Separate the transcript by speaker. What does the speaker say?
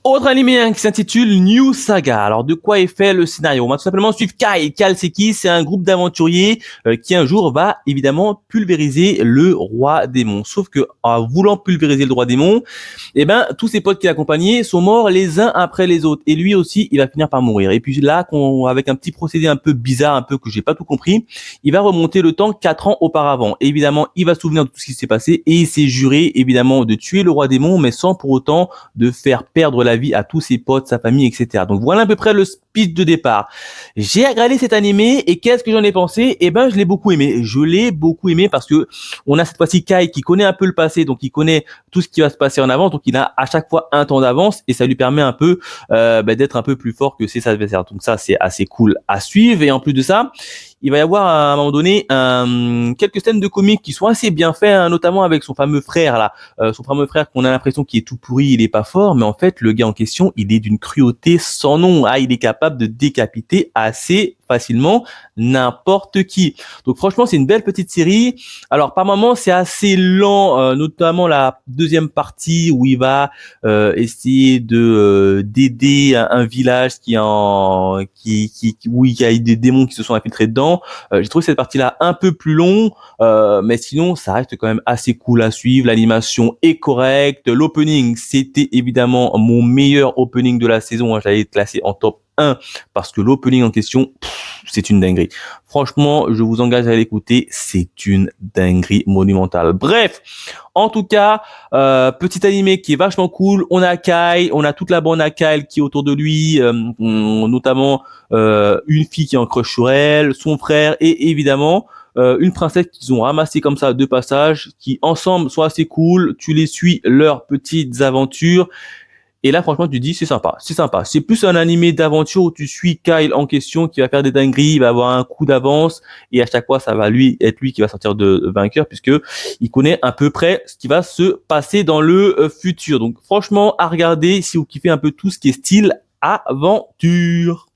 Speaker 1: Autre animé qui s'intitule New Saga. Alors de quoi est fait le scénario? On va tout simplement suivre Kai. Kai c'est qui? C'est un groupe d'aventuriers qui un jour va évidemment pulvériser le roi démon. Sauf que en voulant pulvériser le roi démon, eh ben tous ses potes qui l'accompagnaient sont morts les uns après les autres. Et lui aussi, il va finir par mourir. Et puis là, avec un petit procédé un peu bizarre, un peu que j'ai pas tout compris, il va remonter le temps 4 ans auparavant. Et évidemment, il va se souvenir de tout ce qui s'est passé et il s'est juré évidemment de tuer le roi démon, mais sans pour autant de faire perdre la vie à tous ses potes, sa famille, etc. Donc voilà à peu près le speech de départ. J'ai regardé cet animé et qu'est-ce que j'en ai pensé? Eh ben, je l'ai beaucoup aimé. Je l'ai beaucoup aimé parce que on a cette fois-ci Kai qui connaît un peu le passé, donc il connaît tout ce qui va se passer en avance, donc il a à chaque fois un temps d'avance et ça lui permet un peu d'être un peu plus fort que ses adversaires. Donc ça, c'est assez cool à suivre. Et en plus de ça, il va y avoir à un moment donné quelques scènes de comiques qui sont assez bien faites, hein, notamment avec son fameux frère là, son fameux frère qu'on a l'impression qu'il est tout pourri, il est pas fort, mais en fait le gars en question, il est d'une cruauté sans nom. Ah, il est capable de décapiter assez facilement n'importe qui. Donc franchement, c'est une belle petite série. Alors par moments, c'est assez lent, notamment la deuxième partie où il va essayer de d'aider un village où il y a des démons qui se sont infiltrés dedans. J'ai trouvé cette partie-là un peu plus long, mais sinon ça reste quand même assez cool à suivre. L'animation est correcte. L'opening, c'était évidemment mon meilleur opening de la saison. J'allais être classé en top 1 parce que l'opening en question, c'est une dinguerie. Franchement, je vous engage à l'écouter. C'est une dinguerie monumentale. Bref, en tout cas, petit animé qui est vachement cool. On a Kai, on a toute la bande à Kai qui est autour de lui, notamment une fille qui est en crush sur elle, son frère et évidemment une princesse qu'ils ont ramassée comme ça de passage, qui ensemble sont assez cool. Tu les suis leurs petites aventures. Et là, franchement, tu dis, c'est sympa, c'est sympa. C'est plus un animé d'aventure où tu suis Kyle en question qui va faire des dingueries, il va avoir un coup d'avance et à chaque fois, ça va être lui qui va sortir de vainqueur puisque il connaît à peu près ce qui va se passer dans le futur. Donc, franchement, à regarder si vous kiffez un peu tout ce qui est style aventure.